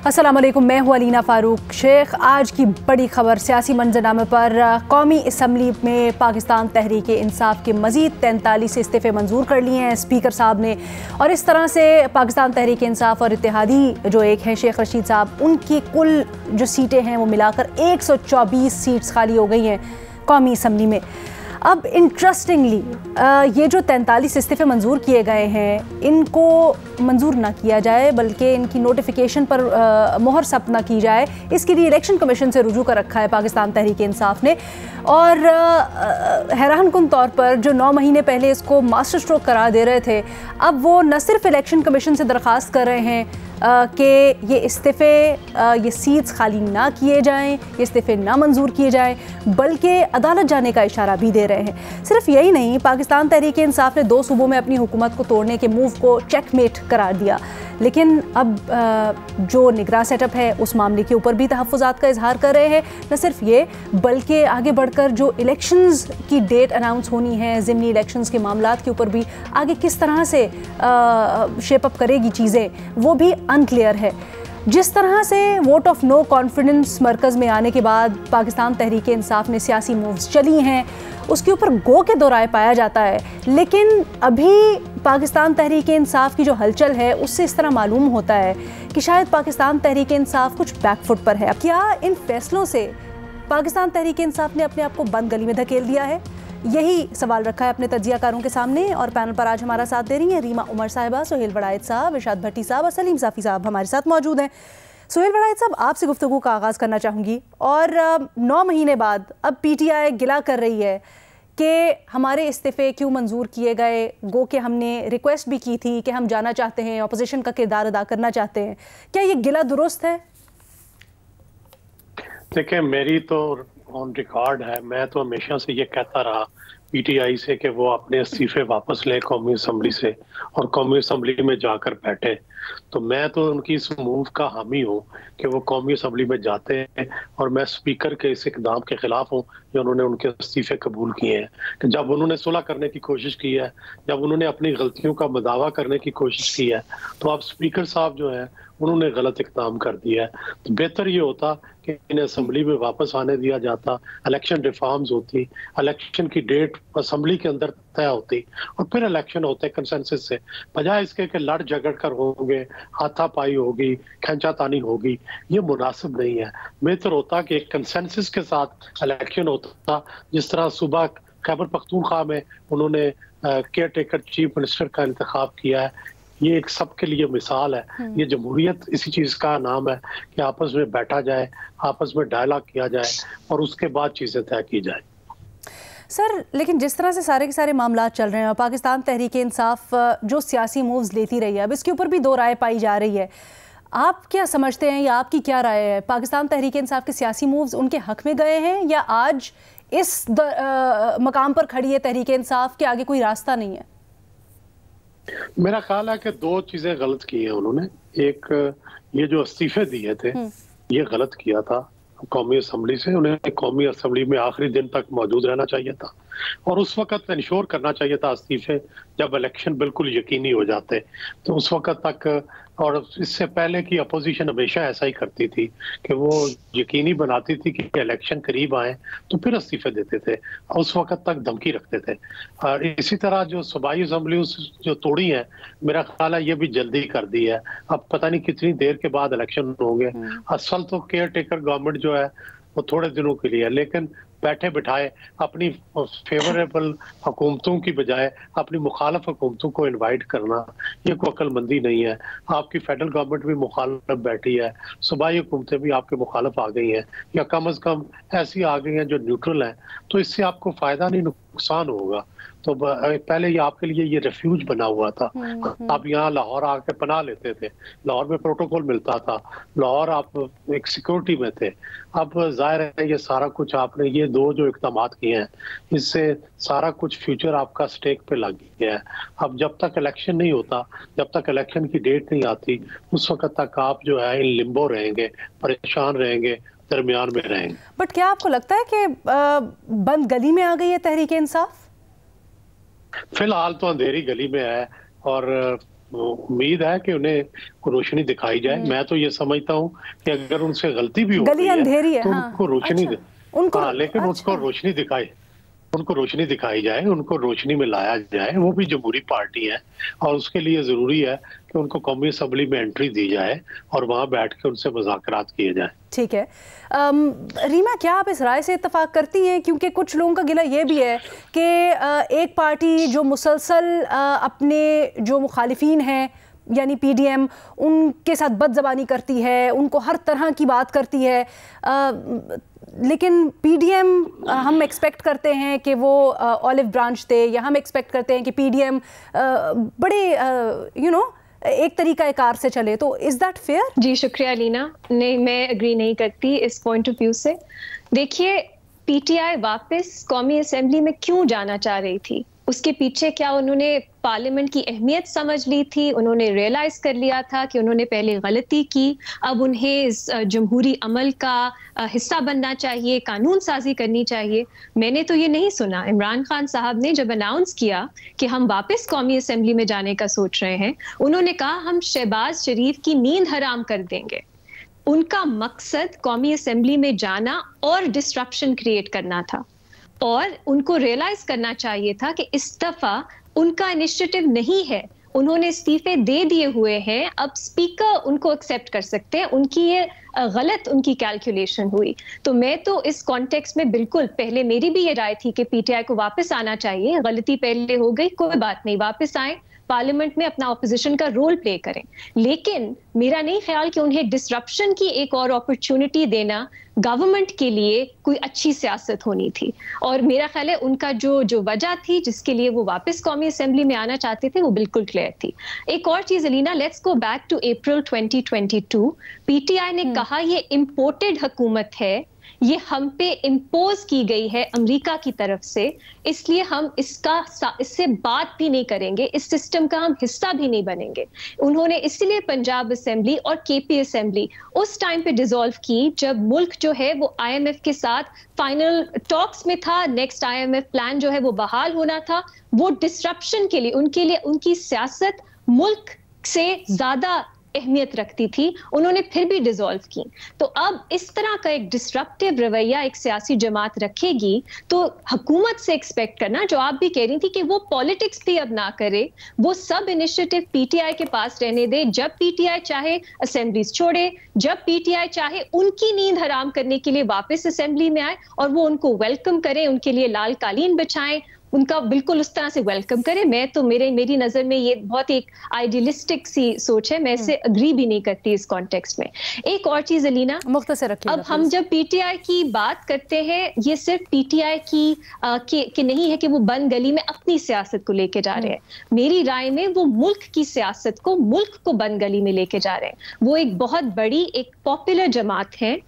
अस्सलाम वालेकुम, मैं हूँ अलीना फ़ारूक शेख। आज की बड़ी खबर सियासी मंजरनामे पर कौमी असम्बली में पाकिस्तान तहरीक इंसाफ के मज़ीद 43 इस्तीफ़े मंजूर कर लिए हैं स्पीकर साहब ने, और इस तरह से पाकिस्तान तहरीक इंसाफ और इत्तेहादी जो एक हैं शेख रशीद साहब, उनकी कुल जो सीटें हैं वो मिलाकर 124 सीट्स खाली हो गई हैं कौमी असम्बली में। अब इंटरेस्टिंगली ये जो 43 इस्तीफ़े मंजूर किए गए हैं, इनको मंजूर ना किया जाए बल्कि इनकी नोटिफिकेशन पर मोहर सब्त ना की जाए, इसके लिए इलेक्शन कमीशन से रुजू कर रखा है पाकिस्तान तहरीक इंसाफ ने। और हैरान कुन तौर पर जो 9 महीने पहले इसको मास्टर स्ट्रोक करार दे रहे थे, अब वो न सिर्फ इलेक्शन कमीशन से दरख्वास्त कर रहे हैं कि ये इस्तीफ़े, ये सीट्स खाली ना किए जाएं, ये इस्तीफ़े ना मंजूर किए जाएं, बल्कि अदालत जाने का इशारा भी दे रहे हैं। सिर्फ यही नहीं, पाकिस्तान तहरीक इंसाफ ने 2 सूबों में अपनी हुकूमत को तोड़ने के मूव को चेकमेट करार दिया, लेकिन अब जो निगरां सेटअप है उस मामले के ऊपर भी तहफ़्फ़ुज़ात का इजहार कर रहे हैं। न सिर्फ ये, बल्कि आगे बढ़कर जो इलेक्शंस की डेट अनाउंस होनी है, ज़िमनी इलेक्शंस के मामलात के ऊपर भी आगे किस तरह से शेप अप करेगी चीज़ें, वो भी अनक्लियर है। जिस तरह से वोट ऑफ नो कॉन्फिडेंस मरकज़ में आने के बाद पाकिस्तान तहरीक इंसाफ ने सियासी मूव्स चली हैं, उसके ऊपर गो के दौराए पाया जाता है, लेकिन अभी पाकिस्तान तहरीक इंसाफ की जो हलचल है उससे इस तरह मालूम होता है कि शायद पाकिस्तान तहरीक इंसाफ कुछ बैकफुट पर है। क्या इन फैसलों से पाकिस्तान तहरीक इंसाफ ने अपने आप को बंद गली में धकेल दिया है? यही सवाल रखा है अपने तज्जियाकारों के सामने, और पैनल पर आज हमारा साथ दे रही हैं रीमा उमर साहिबा, सुहेल वड़ाइद साहब, इरशाद भट्टी साहब और सलीम साफ़ी साहब हमारे साथ मौजूद हैं। सुहेल वड़ाइद साहब, आपसे गुफ्तगू का आगाज़ करना चाहूँगी। और 9 महीने बाद अब PTI गिला कर रही है कि हमारे इस्तीफ़े क्यों मंजूर किए गए, गो कि हमने रिक्वेस्ट भी की थी कि हम जाना चाहते हैं, अपोजिशन का किरदार अदा करना चाहते हैं। क्या ये गिला दुरुस्त है? देखिए, मेरी तो ऑन रिकॉर्ड है, मैं तो हमेशा से ये कहता रहा PTI से कि वो अपने इस्तीफे वापस ले कौमी असम्बली से और कौमी असम्बली में जाकर बैठे। तो मैं तो उनकी इस मूव का हामी हूँ कि वो कौमी असम्बली में जाते हैं, और मैं स्पीकर के इस इकदाम के खिलाफ हूँ जो उन्होंने उनके इस्तीफे कबूल किए हैं। कि जब उन्होंने सुलह करने की कोशिश की है, जब उन्होंने अपनी गलतियों का मदावा करने की कोशिश की है, तो अब स्पीकर साहब जो है उन्होंने गलत इकदाम कर दिया है। तो बेहतर ये होता कि इन्हें असम्बली में वापस आने दिया जाता, इलेक्शन रिफॉर्म्स होती, इलेक्शन की डेट असम्बली के अंदर तय होती, और फिर इलेक्शन होते कंसेंसस से, बजाय इसके कि लड़ झगड़ कर होंगे, हाथापाई होगी, खींचातानी होगी। ये मुनासिब नहीं है। बेहतर होता कि एक कंसेंसस के साथ इलेक्शन होता, जिस तरह सुबह खैबर पख्तूनख्वा में उन्होंने केयर टेकर चीफ मिनिस्टर का इंतखाब किया है। ये एक सबके लिए मिसाल है। ये जमहूरियत इसी चीज़ का नाम है कि आपस में बैठा जाए, आपस में डायलॉग किया जाए और उसके बाद चीज़ें तय की जाए। सर, लेकिन जिस तरह से सारे के सारे मामला चल रहे हैं, पाकिस्तान तहरीक इंसाफ जो सियासी मूव्स लेती रही है, अब इसके ऊपर भी 2 राय पाई जा रही है। आप क्या समझते हैं या आपकी क्या राय है? पाकिस्तान तहरीक इंसाफ के सियासी मूव्स उनके हक में गए हैं, या आज इस मकाम पर खड़ी है तहरीक इंसाफ के आगे कोई रास्ता नहीं है? मेरा ख्याल है कि 2 चीजें गलत की हैं उन्होंने। एक, ये जो इस्तीफे दिए थे ये गलत किया था कौमी असम्बली से। उन्हें कौमी असम्बली में आखिरी दिन तक मौजूद रहना चाहिए था, और उस वक्त इंश्योर करना चाहिए था इस्तीफे जब इलेक्शन बिल्कुल यकीनी हो जाते, तो उस वक्त तक। और इससे पहले की अपोजिशन हमेशा ऐसा ही करती थी कि वो यकीनी बनाती थी कि इलेक्शन करीब आए तो फिर इस्तीफे देते थे, उस वक्त तक धमकी रखते थे। और इसी तरह जो सूबाई असम्बली जो तोड़ी है, मेरा ख्याल है ये भी जल्दी कर दी है। अब पता नहीं कितनी देर के बाद इलेक्शन होंगे। असल तो केयर टेकर गवर्नमेंट जो है वो थोड़े दिनों के लिए है, लेकिन बैठे बिठाए अपनी फेवरेबल हुकूमतों की बजाय अपनी मुखालफ हुकूमतों को इनवाइट करना, ये कोई अक्लमंदी नहीं है। आपकी फेडरल गवर्नमेंट भी मुखालफ बैठी है, सूबाई हुकूमतें भी आपके मुखालफ आ गई हैं, या कम अज कम ऐसी आ गई हैं जो न्यूट्रल हैं। तो इससे आपको फायदा नहीं, नुकसान होगा। तो पहले ये आपके लिए ये रेफ्यूज बना हुआ था। आप यहाँ लाहौर आके पनाह लेते थे, लाहौर में प्रोटोकॉल मिलता था, लाहौर आप एक सिक्योरिटी में थे। अब जाहिर है ये सारा कुछ आपने ये 2 जो इक़दाम किए हैं, इससे सारा कुछ फ्यूचर आपका स्टेक पे लग गया है। अब जब तक इलेक्शन नहीं होता, जब तक इलेक्शन की डेट नहीं आती, उस वक्त तक आप जो है इन लिम्बो रहेंगे, परेशान रहेंगे, दरमियान में रहेंगे। बट क्या आपको लगता है कि बंद गली में आ गई है तहरीक इंसाफ? फिलहाल तो अंधेरी गली में है, और उम्मीद है कि उन्हें रोशनी दिखाई जाए। मैं तो ये समझता हूँ कि अगर उनसे गलती भी हो गली अंधेरी है तो उनको रोशनी लेकिन अच्छा। उनको रोशनी दिखाई जाए, उनको रोशनी में लाया जाए। वो भी जमहूरी पार्टी है और उसके लिए जरूरी है कि उनको कौमी असम्बली में एंट्री दी जाए और वहां बैठ के उनसे मुज़ाकरात किए जाए। ठीक है। रीमा, क्या आप इस राय से इत्तेफाक करती हैं? क्योंकि कुछ लोगों का गिला ये भी है कि एक पार्टी जो मुसलसल अपने जो मुखालिफिन हैं यानी पीडीएम, उनके साथ बदज़बानी करती है, उनको हर तरह की बात करती है, लेकिन पीडीएम हम एक्सपेक्ट करते हैं कि वो ऑलिव ब्रांच थे, या हम एक्सपेक्ट करते हैं कि पीडीएम बड़े एक तरीका कार से चले। तो इज दैट फेयर? जी शुक्रिया लीना। नहीं, मैं एग्री नहीं करती इस पॉइंट ऑफ व्यू से। देखिए, पीटीआई वापस कौमी असेंबली में क्यों जाना चाह रही थी? उसके पीछे क्या उन्होंने पार्लियामेंट की अहमियत समझ ली थी? उन्होंने रियलाइज कर लिया था कि उन्होंने पहले गलती की, अब उन्हें इस जमहूरी अमल का हिस्सा बनना चाहिए, कानून साजी करनी चाहिए? मैंने तो ये नहीं सुना। इमरान खान साहब ने जब अनाउंस किया कि हम वापस कौमी असेंबली में जाने का सोच रहे हैं, उन्होंने कहा हम शहबाज शरीफ की नींद हराम कर देंगे। उनका मकसद कौमी असेंबली में जाना और डिस्ट्रप्शन क्रिएट करना था, और उनको रियलाइज करना चाहिए था कि इस दफा उनका इनिशिएटिव नहीं है। उन्होंने इस्तीफे दे दिए हुए हैं, अब स्पीकर उनको एक्सेप्ट कर सकते हैं। उनकी ये गलत उनकी कैलकुलेशन हुई। तो मैं तो इस कॉन्टेक्स्ट में बिल्कुल, पहले मेरी भी ये राय थी कि पीटीआई को वापस आना चाहिए। गलती पहले हो गई, कोई बात नहीं, वापस आए, पार्लियामेंट में अपना ऑपोजिशन का रोल प्ले करें। लेकिन मेरा नहीं ख्याल कि उन्हें डिसरप्शन की एक और अपॉर्चुनिटी देना गवर्नमेंट के लिए कोई अच्छी सियासत होनी थी। और मेरा ख्याल है उनका जो वजह थी जिसके लिए वो वापस कौमी असेंबली में आना चाहते थे, वो बिल्कुल क्लियर थी। एक और चीज Alina, let's go back to April 2022। PTI ने कहा ये इम्पोर्टेड हुकूमत है, ये हम पे इम्पोज की गई है अमेरिका की तरफ से, इसलिए हम इससे बात भी नहीं करेंगे, इस सिस्टम का हम हिस्सा भी नहीं बनेंगे। उन्होंने इसलिए पंजाब असेंबली और केपी असेंबली उस टाइम पे डिसॉल्व की जब मुल्क जो है वो आईएमएफ के साथ फाइनल टॉक्स में था। नेक्स्ट आईएमएफ प्लान जो है वो बहाल होना था। वो डिसरप्शन के लिए उनकी सियासत मुल्क से ज्यादा अहमियत रखती थी, उन्होंने फिर भी डिसॉल्व की। तो अब इस तरह का एक डिस्ट्रप्टिव रवैया एक सियासी जमात रखेगी तो हुकूमत से एक्सपेक्ट करना, जो आप भी कह रही थी कि वो पॉलिटिक्स भी अब ना करे, वो सब इनिशिएटिव पीटीआई के पास रहने दे। जब पीटीआई चाहे असेंबलीज छोड़े, जब पीटीआई चाहे उनकी नींद हराम करने के लिए वापस असेंबली में आए और वो उनको वेलकम करें, उनके लिए लाल कालीन बिछाएं, उनका बिल्कुल उस तरह से वेलकम करे। मैं तो मेरी नजर में ये बहुत एक आइडियलिस्टिक सी सोच है, मैं इससे अग्री भी नहीं करती इस कॉन्टेक्स्ट में। एक और चीज अलीना, मुख्तसर रखिए। अब हम जब पीटीआई की बात करते हैं, ये सिर्फ पीटीआई की नहीं है कि वो बंद गली में अपनी सियासत को लेके जा रहे हैं। मेरी राय में वो मुल्क की सियासत को, मुल्क को बंद गली में लेके जा रहे हैं। वो एक बहुत बड़ी एक पॉपुलर जमात है।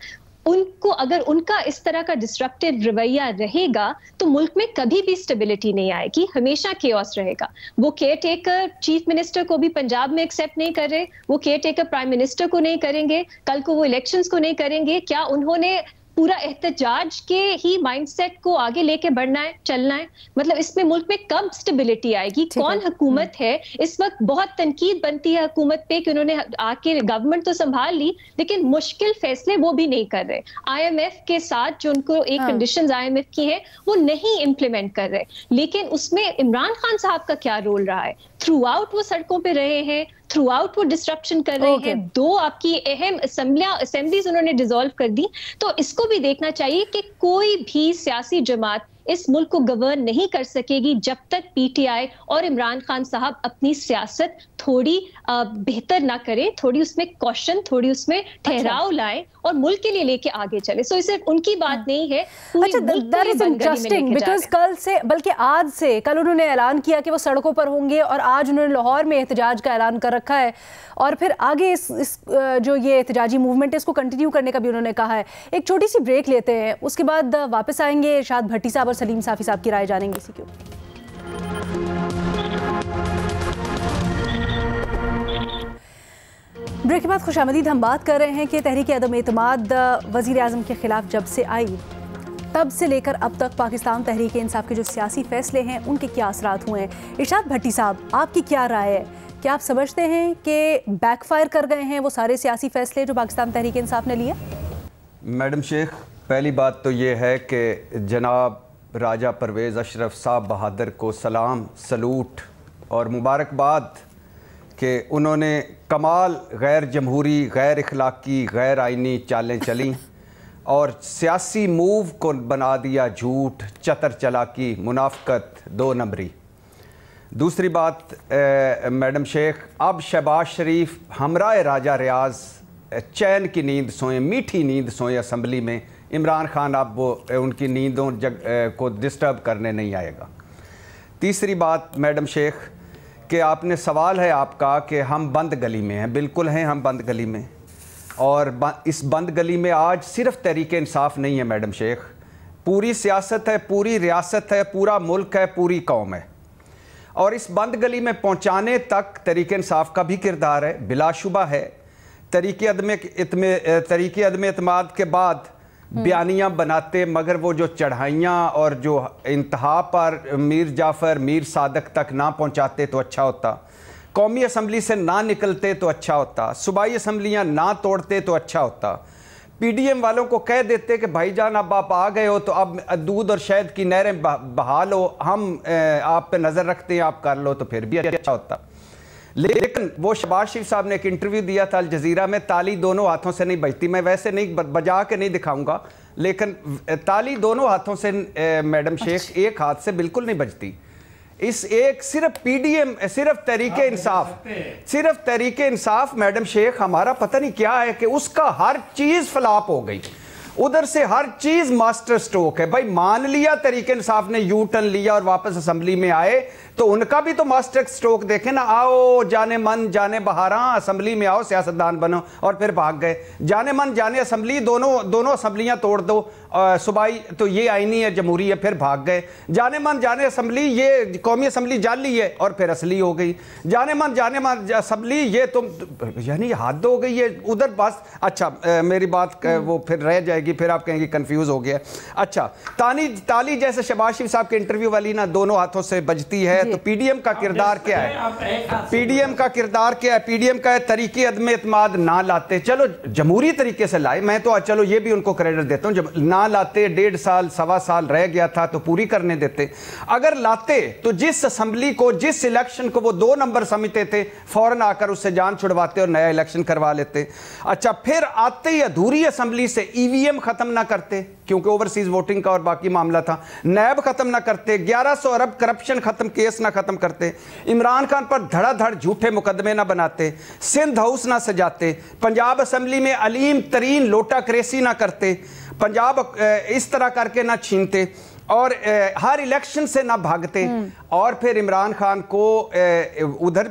उनको अगर उनका इस तरह का डिस्ट्रक्टिव रवैया रहेगा तो मुल्क में कभी भी स्टेबिलिटी नहीं आएगी, हमेशा केओस रहेगा। वो केयर टेकर चीफ मिनिस्टर को भी पंजाब में एक्सेप्ट नहीं कर रहे, वो केयर टेकर प्राइम मिनिस्टर को नहीं करेंगे, कल को वो इलेक्शंस को नहीं करेंगे। क्या उन्होंने पूरा एहतजाज के ही माइंडसेट को आगे लेके बढ़ना है, चलना है? मतलब इसमें मुल्क में कब स्टेबिलिटी आएगी? कौन हुकूमत है? इस वक्त बहुत तनकीद बनती है हुकूमत पे कि उन्होंने आके गवर्नमेंट तो संभाल ली लेकिन मुश्किल फैसले वो भी नहीं कर रहे। आईएमएफ के साथ जो उनको एक कंडीशंस आईएमएफ की है वो नहीं इम्प्लीमेंट कर रहे। लेकिन उसमें इमरान खान साहब का क्या रोल रहा है? थ्रू आउट वो सड़कों पे रहे हैं, थ्रू आउट वो डिस्ट्रप्शन कर रहे हैं। 2 आपकी अहम असेंबलीज उन्होंने डिसॉल्व कर दी। तो इसको भी देखना चाहिए कि कोई भी सियासी जमात इस मुल्क को गवर्न नहीं कर सकेगी जब तक पीटीआई और इमरान खान साहब अपनी सियासत थोड़ी बेहतर ना करें, थोड़ी उसमें कॉशन, थोड़ी उसमें ठहराव लाएं और मुल्क के लिए लेके आगे चले। सो इसे उनकी बात नहीं है। अच्छा, दैट इज इंटरेस्टिंग बिकॉज कल से, बल्कि आज से, कल उन्होंने ऐलान किया कि वो सड़कों पर होंगे और आज उन्होंने लाहौर में एहतजाज का ऐलान कर रखा है और फिर आगे इस जो ये एहतजाजी मूवमेंट है इसको कंटिन्यू करने का भी उन्होंने कहा है। एक छोटी सी ब्रेक लेते हैं, उसके बाद वापस आएंगे, इरशाद भट्टी साहब और सलीम साफी साहब की राय जानेंगे इसी के ऊपर। ब्रेक के बाद खुशामदीद। हम बात कर रहे हैं कि तहरीक अदम एतमाद वज़ीर आज़म के खिलाफ जब से आई तब से लेकर अब तक पाकिस्तान तहरीक इंसाफ के जो सियासी फैसले हैं उनके क्या असरात हुए हैं। इरशाद भट्टी साहब, आपकी क्या राय है? क्या आप समझते हैं कि बैकफायर कर गए हैं वो सारे सियासी फैसले जो पाकिस्तान तहरीक इंसाफ ने लिए? मैडम शेख, पहली बात तो ये है कि जनाब राजा परवेज़ अशरफ साहब बहादुर को सलाम, सलूट और मुबारकबाद कि उन्होंने कमाल गैर जमहूरी, गैर इखलाकी, गैर आइनी चालें चली और सियासी मूव को बना दिया झूठ, चतर चालाकी, मुनाफकत, दो नंबरी। दूसरी बात मैडम शेख, अब शहबाज शरीफ हमराए राजा रियाज चैन की नींद सोएं, मीठी नींद सोएं असेंबली में। इमरान खान अब वो उनकी नींदों को डिस्टर्ब करने नहीं आएगा। तीसरी बात मैडम शेख कि आपने सवाल है आपका कि हम बंद गली में हैं। बिल्कुल हैं हम बंद गली में, और इस बंद गली में आज सिर्फ तहरीक इंसाफ नहीं है मैडम शेख, पूरी सियासत है, पूरी रियासत है, पूरा मुल्क है, पूरी कौम है। और इस बंद गली में पहुंचाने तक तहरीक इंसाफ का भी किरदार है, बिलाशुबा है। तहरीक अदम एतमाद के बाद बयानियाँ बनाते, मगर वो जो चढ़ाइयाँ और जो इंतहा पर मीर जाफ़र, मीर सादक तक ना पहुँचाते तो अच्छा होता, कौमी असम्बली से ना निकलते तो अच्छा होता, सूबाई असम्बलियाँ ना तोड़ते तो अच्छा होता, पीडीएम वालों को कह देते कि भाईजान अब आप आ गए हो तो अब दूध और शहद की नहरें बहा लो, हम आप पे नज़र रखते हैं, आप कर लो, तो फिर भी अच्छा होता। लेकिन वो शहबाज शरीफ साहब ने एक इंटरव्यू दिया था अल जज़ीरा में, ताली दोनों हाथों से नहीं बजती। मैं वैसे नहीं बजा के नहीं दिखाऊंगा, लेकिन ताली दोनों हाथों से मैडम शेख एक हाथ से बिल्कुल नहीं बजती। इस एक सिर्फ पीडीएम, सिर्फ तहरीक इंसाफ मैडम शेख, हमारा पता नहीं क्या है कि उसका हर चीज फ्लॉप हो गई, उधर से हर चीज मास्टर स्ट्रोक है। भाई मान लिया तहरीक इंसाफ ने यू टर्न लिया और वापस असेंबली में आए, तो उनका भी तो मास्टर स्ट्रोक देखे ना। आओ जाने मन जाने बहारा, असेंबली में आओ, सियासतदान बनो, और फिर भाग गए। जाने मन जाने असेंबली, दोनों असेंबलियां तोड़ दो, सूबाई तो ये आईनी है, जमहूरी है, फिर भाग गए। जाने मन जाने असेंबली, ये कौमी असेंबली जाली है, और फिर असली हो गई। जाने मन असेंबली, ये तुम यानी हद हो गई है उधर। बस अच्छा, मेरी बात वो फिर रह जाएगी, फिर आप कहेंगे कंफ्यूज हो गया। अच्छा, ताली जैसे शहबाज शरीफ साहब के इंटरव्यू वाली ना दोनों हाथों से बजती है, तो पीडीएम का किरदार क्या है? पीडीएम का किरदार क्या है? पीडीएम का तहरीक अदम एतमाद ना लाते, चलो जमहूरी तरीके से लाए, मैं तो चलो ये भी उनको क्रेडिट देता हूं, जब ना लाते 1.5 साल 1.25 साल रह गया था तो पूरी करने देते। अगर लाते तो जिस असेंबली को, जिस इलेक्शन को वो 2 नंबर समझते थे, फौरन आकर उससे जान छुड़वाते और नया इलेक्शन करवा लेते। अच्छा, फिर आते ही अधूरी असेंबली से ईवीएम खत्म ना करते, क्योंकि ओवरसीज वोटिंग का और बाकी मामला था, नैब खत्म ना करते, 1100 अरब करप्शन खत्म, केस ना खत्म करते, इमरान खान पर धड़ाधड़ झूठे मुकदमे ना बनाते, सिंध हाउस ना सजाते, पंजाब असेंबली में अलीम तरीन लोटा क्रेसी ना करते, पंजाब इस तरह करके ना छीनते, और हर इलेक्शन से ना भागते, और फिर इमरान खान को उधर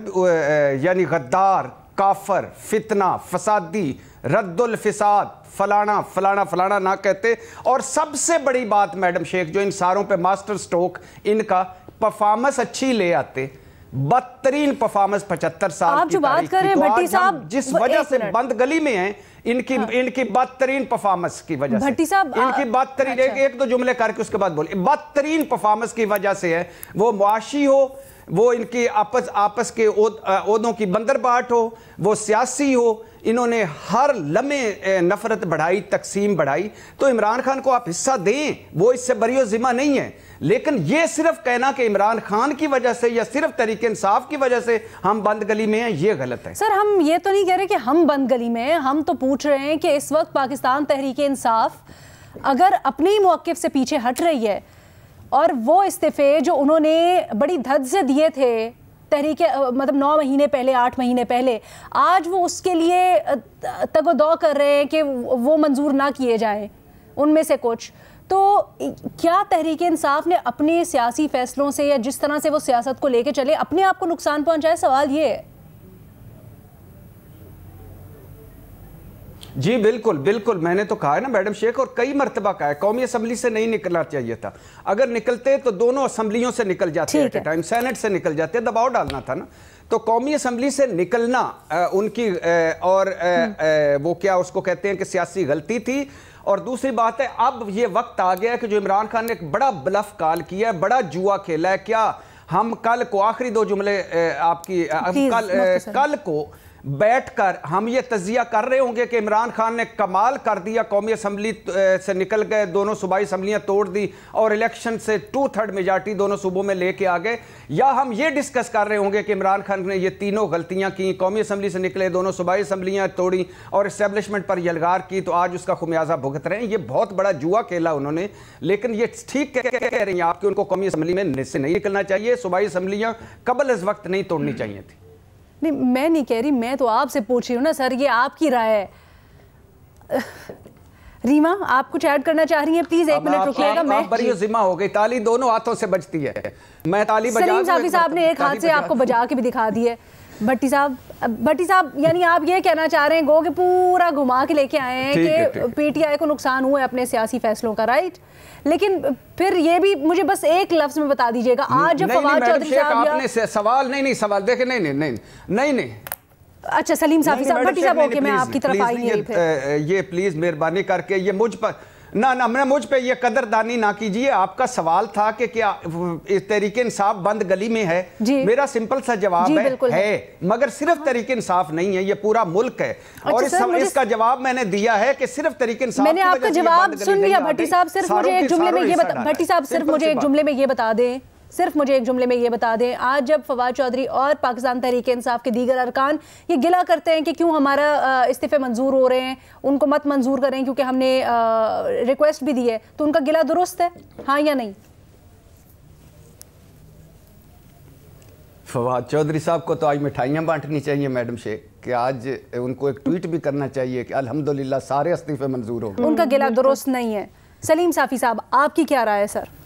यानी गद्दार, काफर, फितना, फसादी, रद्दुल फिसाद, फलाना फलाना फलाना ना कहते। और सबसे बड़ी बात मैडम शेख, जो इन सारों पे मास्टर स्ट्रोक, इनका परफॉर्मेंस अच्छी ले आते, बदतरीन परफॉर्मेंस 75 साल आप जो बात कर रहे हैं भट्टी साहब, जिस वजह से बंद गली में हैं, इनकी बदतरीन परफॉर्मेंस की वजह से, भट्टी साहब इनकी बदतरीन, एक दो जुमले करके उसके बाद बोलिए, बदतरीन परफॉर्मेंस की वजह से है। वो मुआशी हो, वो इनकी आपस के ओहदों की बंदरबाट हो, वो सियासी हो, इन्होंने हर लम्हे नफरत बढ़ाई, तकसीम बढ़ाई। तो इमरान खान को आप हिस्सा दें, वो इससे बरियो जिम्मा नहीं है, लेकिन ये सिर्फ कहना कि इमरान खान की वजह से या सिर्फ तहरीक इंसाफ की वजह से हम बंद गली में हैं, ये गलत है। सर, हम ये तो नहीं कह रहे कि हम बंद गली में हैं, हम तो पूछ रहे हैं कि इस वक्त पाकिस्तान तहरीक इंसाफ अगर अपने ही मौक़िफ़ से पीछे हट रही है, और वो इस्तीफ़े जो उन्होंने बड़ी धद से दिए थे तहरीक, मतलब 9 महीने पहले, 8 महीने पहले, आज वो उसके लिए तगोदौ कर रहे हैं कि वो मंजूर ना किए जाएं उनमें से कुछ। तो क्या तहरीक इंसाफ ने अपने सियासी फैसलों से या जिस तरह से वो सियासत को लेके चले अपने आप को नुकसान पहुंचाए? सवाल ये है। جی بالکل بالکل، میں نے تو کہا ہے نا میڈم شیخ، اور کئی مرتبہ کہا ہے قومی اسمبلی سے نہیں نکلنا چاہیے تھا، اگر نکلتے تو دونوں اسمبلیوں سے نکل جاتے ایٹ اے ٹائم، سینٹ سے نکل جاتے، دباؤ ڈالنا تھا نا، تو قومی اسمبلی سے نکلنا ان کی اور وہ کیا اس کو کہتے ہیں کہ سیاسی غلطی تھی۔ اور دوسری بات ہے اب یہ وقت آ گیا ہے کہ جو عمران خان نے ایک بڑا بلف کال کیا ہے، بڑا جوا کھیلا ہے، کیا ہم کل کو آخری 2 جملے آپ کی کل کو بیٹھ کر ہم یہ تجزیہ کر رہے ہوں گے کہ عمران خان نے کمال کر دیا، قومی اسمبلی سے نکل گئے، دونوں صوبائی اسمبلیاں توڑ دی اور الیکشن سے 2/3 میجارٹی دونوں صوبوں میں لے کے آ گئے، یا ہم یہ ڈسکس کر رہے ہوں گے کہ عمران خان نے یہ تینوں غلطیاں کی، قومی اسمبلی سے نکلے، دونوں صوبائی اسمبلیاں توڑی اور اسٹیبلشمنٹ پر یلغار کی، تو آج اس کا خمیازہ بھگت رہے ہیں۔ یہ بہت بڑا جوا کھیلا انہوں نے، لیکن یہ ٹھیک کہہ رہی ہیں آپ کہ ان کو قومی اسمبلی میں سے نہیں نکلنا چاہیے، صوبائی اسمبلیاں قبل از وقت نہیں توڑنی چاہیے تھی۔ نہیں میں نہیں کہہ رہی، میں تو آپ سے پوچھ رہی ہوں نا سر، یہ آپ کی رائے ہے۔ ریما آپ کچھ ایڈ کرنا چاہ رہی ہیں؟ پلیز 1 منٹ رکیے گا۔ میں بڑی ذمہ ہو گئی، تالی دونوں ہاتھوں سے بجتی ہے، میں تالی بجا سلیم صافی صاحب نے ایک ہاتھ سے آپ کو بجا کے بھی دکھا دی ہے۔ بھٹی صاحب یعنی آپ یہ کہنا چاہ رہے ہیں گو کہ پورا گھما کے لے کے آئے ہیں کہ پی ٹی آئی کو نقصان ہوا ہے اپنے سیاسی فیصلوں کا، رائٹ؟ لیکن پھر یہ بھی مجھے بس ایک لفظ میں بتا دیجئے گا، آج جب فواد چودھری صاحب آپ نے سوال نہیں سوال دیکھیں نہیں اچھا سلیم صافی صاحب، بھٹی صاحب اوکے، میں آپ کی طرف آئی نہیں پھر یہ پلیز مہربانی کر کے یہ مجھ پر مجھ پہ یہ قدردانی نہ کیجئے۔ آپ کا سوال تھا کہ کیا تحریک انصاف بند گلی میں ہے؟ میرا سمپل سا جواب ہے، مگر صرف تحریک انصاف نہیں ہے، یہ پورا ملک ہے، اور اس کا جواب میں نے دیا ہے کہ صرف تحریک انصاف۔ میں نے آپ کا جواب سن لیا بھٹی صاحب، صرف مجھے ایک جملے میں یہ بتا دیں، آج جب فواد چودھری اور پاکستان تحریک انصاف کے دیگر ارکان یہ گلہ کرتے ہیں کہ کیوں ہمارا استعفے منظور ہو رہے ہیں، ان کو مت منظور کریں کیونکہ ہم نے ریکویسٹ بھی دی ہے، تو ان کا گلہ درست ہے، ہاں یا نہیں؟ فواد چودھری صاحب کو تو آج مٹھائیاں بانٹنی چاہیے میڈم شیخ، کہ آج ان کو ایک ٹویٹ بھی کرنا چاہیے کہ الحمدللہ سارے استعفے منظور ہو گئے۔ ان کا گلہ درست نہیں ہے۔ سلیم صافی صاحب آپ کی کیا رائے ہے سر؟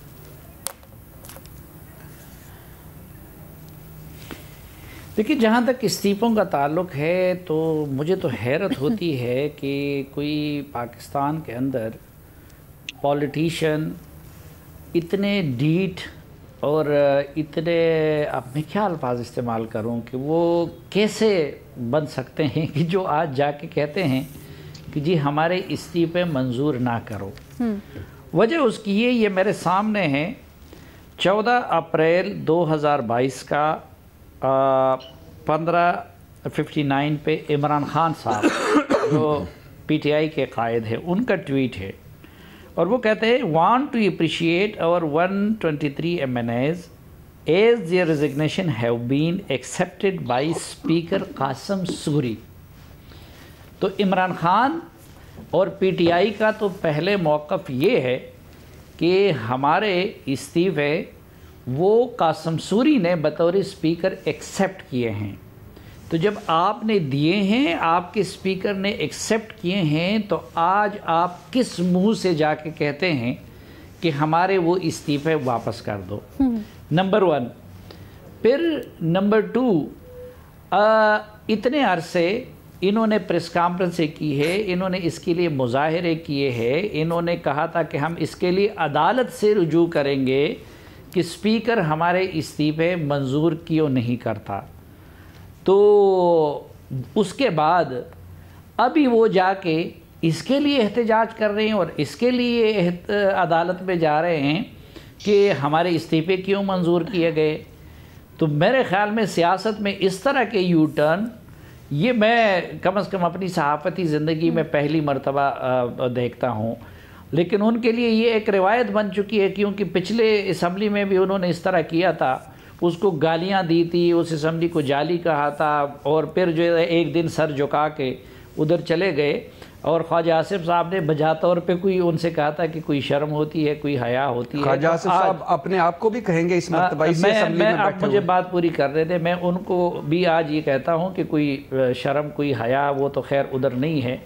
دیکھیے جہاں تک استعفوں کا تعلق ہے تو مجھے تو حیرت ہوتی ہے کہ کوئی پاکستان کے اندر پولیٹیشین اتنے ڈیٹ اور اتنے، اب میں کیا الفاظ استعمال کروں کہ وہ کیسے بن سکتے ہیں کہ جو آج جا کے کہتے ہیں کہ جی ہمارے استعفے منظور نہ کرو۔ وجہ اس کی یہ میرے سامنے ہے 14 اپریل 2022 کا 15:59 پہ عمران خان صاحب جو پی ٹی آئی کے قائد ہے ان کا ٹویٹ ہے، اور وہ کہتے ہیں want to appreciate our 123 MNAs as their resignation have been accepted by Speaker Qasim sorry. تو عمران خان اور پی ٹی آئی کا تو پہلے موقف یہ ہے کہ ہمارے استعفے وہ قاسم سوری نے بطور اسپیکر ایکسیپٹ کیے ہیں، تو جب آپ نے دیے ہیں، آپ کے اسپیکر نے ایکسیپٹ کیے ہیں، تو آج آپ کس منہ سے جا کے کہتے ہیں کہ ہمارے وہ استعفے واپس کر دو؟ نمبر 1۔ پھر نمبر 2، اتنے عرصے انہوں نے پریس کانفرنسیں کی ہے، انہوں نے اس کے لیے مظاہرے کیے ہیں، انہوں نے کہا تھا کہ ہم اس کے لیے عدالت سے رجوع کریں گے کہ اسپیکر ہمارے استعفے منظور کیوں نہیں کرتا، تو اس کے بعد ابھی وہ جا کے اس کے لیے احتجاج کر رہے ہیں اور اس کے لیے عدالت میں جا رہے ہیں کہ ہمارے استعفے کیوں منظور کیے گئے۔ تو میرے خیال میں سیاست میں اس طرح کے یو ٹرن، یہ میں کم از کم اپنی صحافتی زندگی میں پہلی مرتبہ دیکھتا ہوں، لیکن ان کے لیے یہ ایک روایت بن چکی ہے، کیونکہ پچھلے اسمبلی میں بھی انہوں نے اس طرح کیا تھا، اس کو گالیاں دی تھی، اس اسمبلی کو جعلی کہا تھا، اور پھر جو ہے ایک دن سر جھکا کے ادھر چلے گئے، اور خواجہ آصف صاحب نے بجا طور پہ کوئی ان سے کہا تھا کہ کوئی شرم ہوتی ہے، کوئی حیا ہوتی ہے۔ خواجہ آصف صاحب اپنے آپ کو بھی کہیں گے اس مرتبہ اسی اسمبلی میں آپ مجھے بات پوری کر رہے تھے، میں ان کو بھی آج یہ کہتا ہوں کہ کوئی شرم کوئی حیا وہ تو خیر ادھر نہیں ہے۔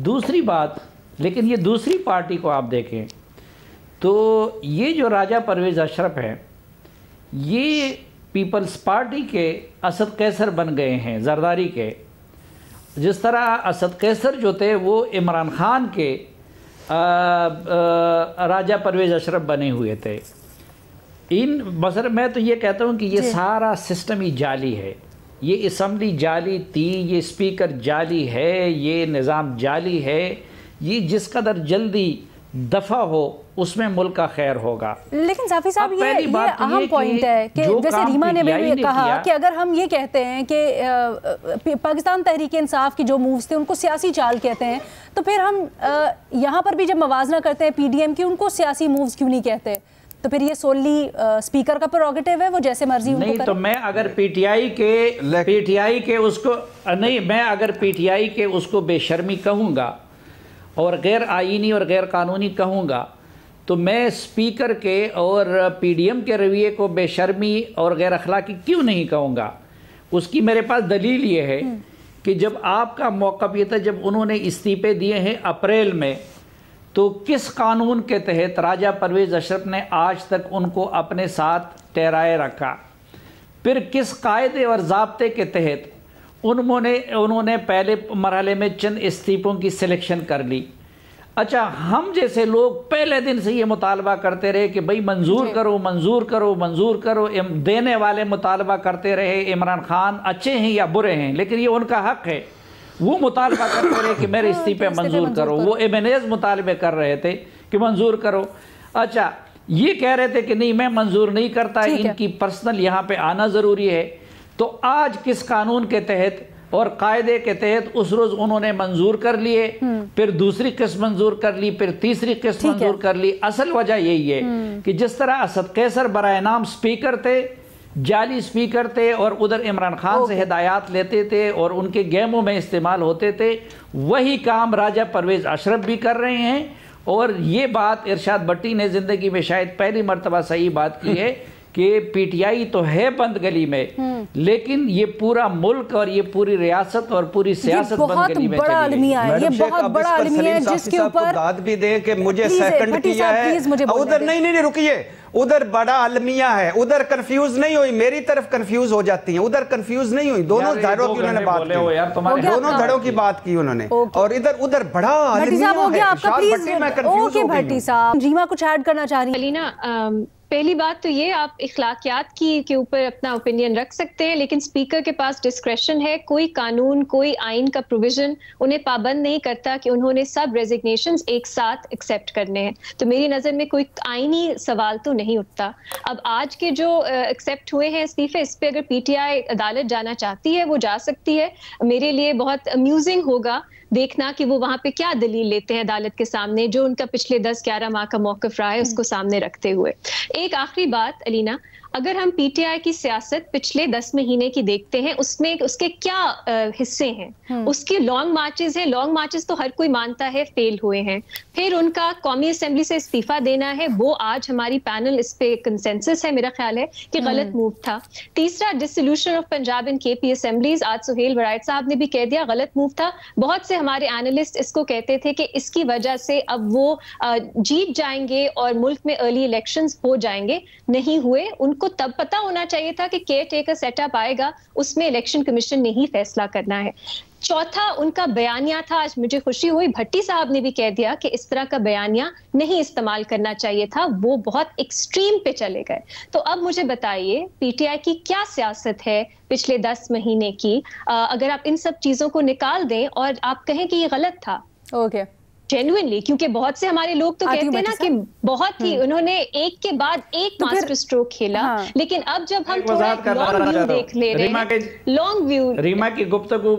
دوسری بات، لیکن یہ دوسری پارٹی کو آپ دیکھیں تو یہ جو راجہ پرویز اشرف ہیں، یہ پیپلز پارٹی کے اسد قیصر بن گئے ہیں، زرداری کے، जिस तरह असद कैसर जो थे वो इमरान खान के राजा परवेज़ अशरफ बने हुए थे। मैं तो ये कहता हूँ कि ये सारा सिस्टम ही जाली है, ये असम्बली जाली थी, ये स्पीकर जाली है, ये निज़ाम जाली है। ये जिस कदर जल्दी दफ़ा हो उसमें मुल्क का खैर होगा। लेकिन साफ़ी साहब ये अहम पॉइंट है कि जैसे रीमा ने भी कहा कि अगर हम ये कहते हैं कि पाकिस्तान तहरीक इंसाफ की जो मूव्स थे उनको सियासी चाल कहते हैं, तो फिर हम यहाँ पर भी जब मवाजना करते हैं पीडीएम की, उनको सियासी मूव्स क्यों नहीं कहते? तो फिर ये सोली स्पीकर का प्रोगेटिव है, वो जैसे मर्जी उनको नहीं। तो मैं अगर पीटीआई के उसको नहीं, मैं अगर पीटीआई के उसको बेशर्मी कहूँगा और गैर आईनी और गैर कानूनी कहूँगा, तो मैं स्पीकर के और पीडीएम के रवैये को बेशर्मी और गैर अखलाकी क्यों नहीं कहूँगा? उसकी मेरे पास दलील ये है कि जब आपका मौक़िफ़ ये था, जब उन्होंने इस्तीफ़े दिए हैं अप्रैल में, तो किस कानून के तहत राजा परवेज़ अशरफ ने आज तक उनको अपने साथ ठहराए रखा? फिर किस कायदे और ज़ाब्ते के तहत उन्होंने पहले मरहले में चंद इस्तीफ़ों की सिलेक्शन कर ली? अच्छा, हम जैसे लोग पहले दिन से ये मुतालबा करते रहे कि भाई मंजूर करो मंजूर करो मंजूर करो, देने वाले मुतालबा करते रहे इमरान खान अच्छे हैं या बुरे हैं, लेकिन ये उनका हक़ है, वो मुतालबा करते रहे कि मेरे इस्तीफ़े मंजूर करो। वो एमएनएज़ मुतालबे कर रहे थे कि मंजूर करो। अच्छा, ये कह रहे थे कि नहीं मैं मंजूर नहीं करता, इनकी पर्सनल यहाँ पे आना ज़रूरी है। तो आज किस कानून के तहत और कायदे के तहत उस रोज़ उन्होंने मंजूर कर लिए, फिर दूसरी किस्त मंजूर कर ली, फिर तीसरी किस्त मंजूर कर ली? असल वजह यही है कि जिस तरह असद कैसर बराए नाम स्पीकर थे, जाली स्पीकर थे, और उधर इमरान खान से हिदायत लेते थे और उनके गेमों में इस्तेमाल होते थे, वही काम राजा परवेज़ अशरफ भी कर रहे हैं। और ये बात इरशाद भट्टी ने ज़िंदगी में शायद पहली मरतबा सही बात की है कि पीटीआई तो है बंद गली में, लेकिन ये पूरा मुल्क और ये पूरी रियासत और पूरी सियासत बंद गली में चली है। ये बहुत बड़ा अलमिया है जिसके ऊपर दाद भी दे कि मुझे सेकंड किया है। उधर नहीं रुकिए, उधर बड़ा अलमिया है, उधर कंफ्यूज नहीं हुई, मेरी तरफ कंफ्यूज हो जाती है, उधर कंफ्यूज नहीं हुई। दोनों धड़ों की उन्होंने बात की, दोनों धड़ों की बात की उन्होंने, और इधर उधर बड़ा अलमिया है। भट्टी साहब, रीमा कुछ ऐड करना चाह रही है? अलीना, पहली बात तो ये, आप इखलाकियात के ऊपर अपना ओपिनियन रख सकते हैं, लेकिन स्पीकर के पास डिस्क्रेशन है। कोई कानून, कोई आइन का प्रोविजन उन्हें पाबंद नहीं करता कि उन्होंने सब रेजिग्नेशंस एक साथ एक्सेप्ट करने हैं। तो मेरी नज़र में कोई आइनी सवाल तो नहीं उठता। अब आज के जो एक्सेप्ट हुए हैं इस्तीफे, इस पर अगर पीटीआई अदालत जाना चाहती है वो जा सकती है। मेरे लिए बहुत अम्यूजिंग होगा देखना कि वो वहां पे क्या दलील लेते हैं अदालत के सामने, जो उनका पिछले 10-11 माह का मौक़िफ़ रहा है उसको सामने रखते हुए। एक आखिरी बात अलीना, अगर हम पीटीआई की सियासत पिछले 10 महीने की देखते हैं, उसमें उसके क्या हिस्से हैं? उसके लॉन्ग मार्चेस हैं। लॉन्ग मार्चेस तो हर कोई मानता है फेल हुए हैं। फिर उनका कौमी असेंबली से इस्तीफा देना है, वो आज हमारी पैनल इस पे कंसेंसस है मेरा ख्याल है कि गलत मूव था। तीसरा, dissolution of Punjab and KP assemblies, आज सुहेल वरायत साहब ने भी कह दिया गलत मूव था। बहुत से हमारे एनालिस्ट इसको कहते थे कि इसकी वजह से अब वो जीत जाएंगे और मुल्क में अर्ली इलेक्शंस हो जाएंगे, नहीं हुए। उनको तब पता होना चाहिए था कि केयर टेकर सेटअप आएगा, उसमें इलेक्शन कमीशन ने ही फैसला करना है। चौथा, उनका बयानिया था, आज मुझे खुशी हुई भट्टी साहब ने भी कह दिया कि इस तरह का बयानिया नहीं इस्तेमाल करना चाहिए था, वो बहुत एक्सट्रीम पे चले गए। तो अब मुझे बताइए पीटीआई की क्या सियासत है पिछले 10 महीने की? अगर आप इन सब चीजों को निकाल दें और आप कहें कि ये गलत था जेन्युइनली, क्योंकि बहुत से हमारे लोग तो कहते हैं ना कि बहुत ही उन्होंने एक के बाद एक मास्टर स्ट्रोक खेला, लेकिन अब जब हम थोड़ा लॉन्ग व्यू देख ले रहे हैं, लॉन्ग व्यू, रीमा की गुफ्तगू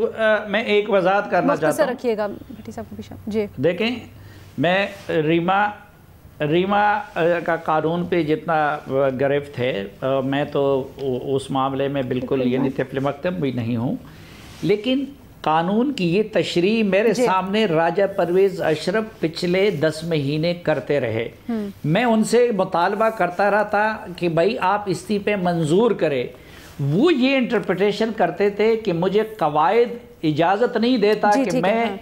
में एक वजाहत करना चाहता हूं। रखिएगा भट्टी साहब को जी। देखें, मैं रीमा का कानून पे जितना गिरफ्त है, मैं तो उस मामले में बिल्कुल ये नहीं मकतब भी नहीं हूँ, लेकिन कानून की ये तशरीह मेरे सामने राजा परवेज़ अशरफ पिछले 10 महीने करते रहे। मैं उनसे मुतालबा करता रहा था कि भाई आप इस्तीफे मंजूर करें। वो ये इंटरप्रिटेशन करते थे कि मुझे कवायद इजाज़त नहीं देता कि मैं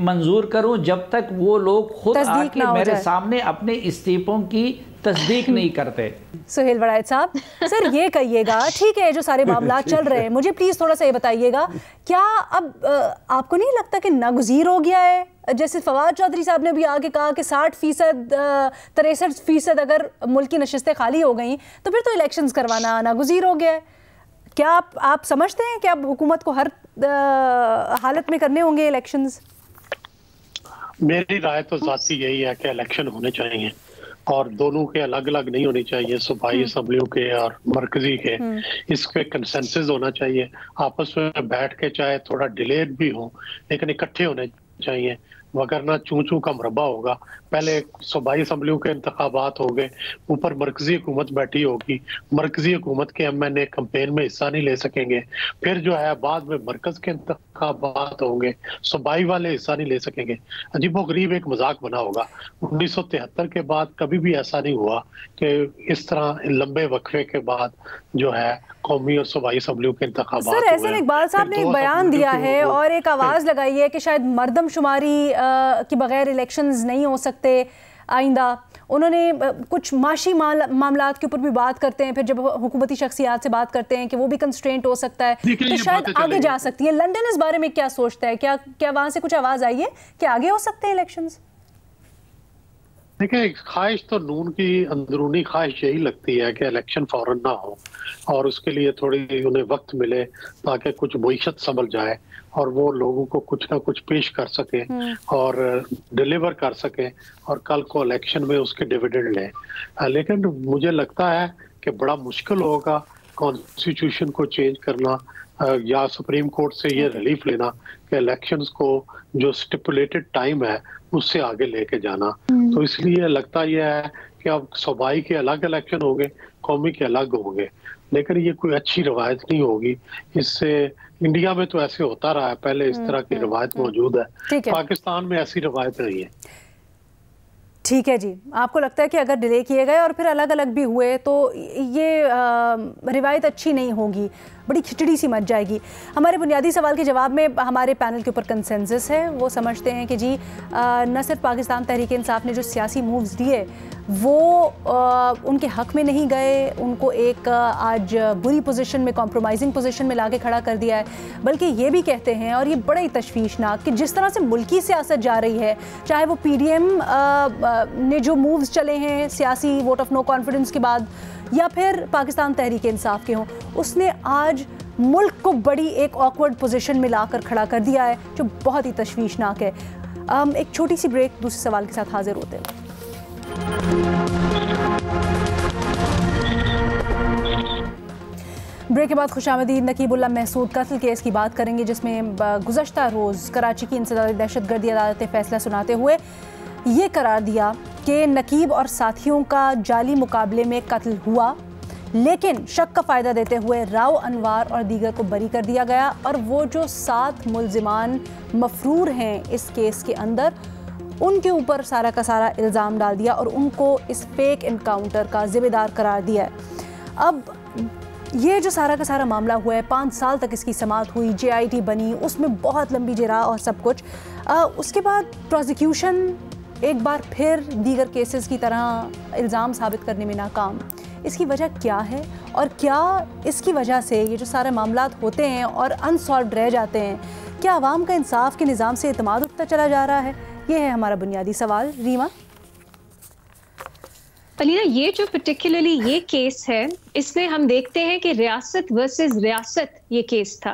मंजूर करूं जब तक वो लोग खुद आके मेरे सामने अपने इस्तीफों की तस्दीक नहीं करते। सुहेल वड़ाइच साहब, सर ये कहिएगा, ठीक है जो सारे मामला चल रहे हैं, मुझे प्लीज़ थोड़ा सा ये बताइएगा, क्या अब आपको नहीं लगता कि नागुज़ीर हो गया है? जैसे फवाद चौधरी साहब ने भी आगे कहा कि 60% 63% अगर मुल्क की नशिस्तें खाली हो गई तो फिर तो इलेक्शंस करवाना नागुज़ीर हो गया है। क्या आप समझते हैं कि अब हुकूमत को हर हालत में करने होंगे इलेक्शंस? मेरी राय तो ज़ाती यही है कि इलेक्शन होने चाहिए और दोनों के अलग अलग नहीं होने चाहिए, सूबाई असम्बलियों के और मरकजी के। इस पे कंसेंसस होना चाहिए, आपस में बैठ के चाहे थोड़ा डिलेड भी हो लेकिन इकट्ठे होने चाहिए, वगरना चूं चूं का मरबा होगा। पहले सूबाई असम्बलियों के इंतखाबात हो गए, ऊपर मरकजी हुकूमत बैठी होगी, मरकजी हुकूमत के MNA कैंपेन में हिस्सा नहीं ले सकेंगे, फिर जो है बाद में मरकज के इंतखाबात होंगे, सूबाई वाले हिस्सा नहीं ले सकेंगे। अजीबोगरीब एक मजाक बना होगा। 1973 के बाद कभी भी ऐसा नहीं हुआ कि इस तरह लंबे वक्फे के बाद जो है कौमी और सूबाई असम्बलियों के इंतखाबात। सर एहसन इकबाल साहब ने एक बयान दिया है और एक आवाज़ लगाई है कि शायद मर्दमशुमारी के बगैर इलेक्शंस नहीं हो सकते आइंदा। उन्होंने कुछ माशी मामलात के ऊपर भी बात करते हैं, फिर जब हुकूमती शख्सियात से बात करते हैं कि वो भी कंस्ट्रेंट हो सकता है तो शायद आगे जा सकती है। लंदन इस बारे में क्या सोचता है? क्या वहाँ से कुछ आवाज़ आई है कि आगे हो सकते हैं इलेक्शंस? देखिए, ख्वाहिश तो नून की अंदरूनी ख्वाहिश यही लगती है कि इलेक्शन फौरन ना हो और उसके लिए थोड़ी उन्हें वक्त मिले ताकि कुछ मईशत संभल जाए और वो लोगों को कुछ ना कुछ पेश कर सके और डिलीवर कर सके और कल को इलेक्शन में उसके डिविडेंड लें। लेकिन मुझे लगता है कि बड़ा मुश्किल होगा कॉन्स्टिट्यूशन को चेंज करना या सुप्रीम कोर्ट से ये रिलीफ लेना कि इलेक्शंस को जो स्टिपुलेटेड टाइम है उससे आगे लेके जाना। तो इसलिए लगता यह है कि अब सूबाई के अलग इलेक्शन होंगे, कौमी के अलग होंगे, लेकिन ये कोई अच्छी रवायत नहीं होगी। इससे इंडिया में तो ऐसे होता रहा है, पहले इस तरह की रवायत मौजूद है, पाकिस्तान में ऐसी रवायत नहीं है। ठीक है जी, आपको लगता है कि अगर डिले किए गए और फिर अलग अलग भी हुए तो ये रिवायत अच्छी नहीं होगी, बड़ी खिचड़ी सी मच जाएगी। हमारे बुनियादी सवाल के जवाब में हमारे पैनल के ऊपर कंसेंसस है, वो समझते हैं कि जी न सिर्फ पाकिस्तान तहरीक इंसाफ ने जो सियासी मूव्स दिए वो उनके हक में नहीं गए, उनको एक आज बुरी पोजीशन में, कॉम्प्रोमाइजिंग पोजीशन में लाके खड़ा कर दिया है, बल्कि ये भी कहते हैं और ये बड़ा ही तशवीशनाक कि जिस तरह से मुल्की सियासत जा रही है, चाहे वो PDM ने जो मूव्स चले हैं सियासी वोट ऑफ नो कॉन्फिडेंस के बाद या फिर पाकिस्तान तहरीक इंसाफ के हों, उसने आज मुल्क को बड़ी एक ऑकवर्ड पोजीशन में लाकर खड़ा कर दिया है जो बहुत ही तशवीशनाक है। एक छोटी सी ब्रेक, दूसरे सवाल के साथ हाजिर होते हैं। ब्रेक के बाद खुशामदीद। नकीबुल्लाह महसूद कत्ल केस की बात करेंगे जिसमें गुज़श्ता रोज़ कराची की इंसदादी दहशतगर्दी अदालत ने फैसला सुनाते हुए ये करार दिया कि नकीब और साथियों का जाली मुकाबले में कत्ल हुआ, लेकिन शक का फ़ायदा देते हुए राव अनवार और दीगर को बरी कर दिया गया और वो जो 7 मुल्ज़िमान मफरूर हैं इस केस के अंदर, उनके ऊपर सारा का सारा इल्ज़ाम डाल दिया और उनको इस फेक इनकाउंटर का ज़िम्मेदार करार दिया है। अब ये जो सारा का सारा मामला हुआ है, 5 साल तक इसकी समाअत हुई, JIT बनी, उसमें बहुत लंबी जिरा और सब कुछ। उसके बाद प्रोसिक्यूशन एक बार फिर दीगर केसेस की तरह इल्ज़ाम साबित करने में नाकाम। इसकी वजह क्या है और क्या इसकी वजह से ये जो सारे मामलात होते हैं और अनसॉल्व्ड रह जाते हैं, क्या आवाम का इंसाफ के निज़ाम से एतमाद उठता चला जा रहा है? ये है हमारा बुनियादी सवाल। रीमा? अलीना, ये जो पर्टिकुलरली ये केस है, इसमें हम देखते हैं कि रियासत वर्सेस रियासत ये केस था,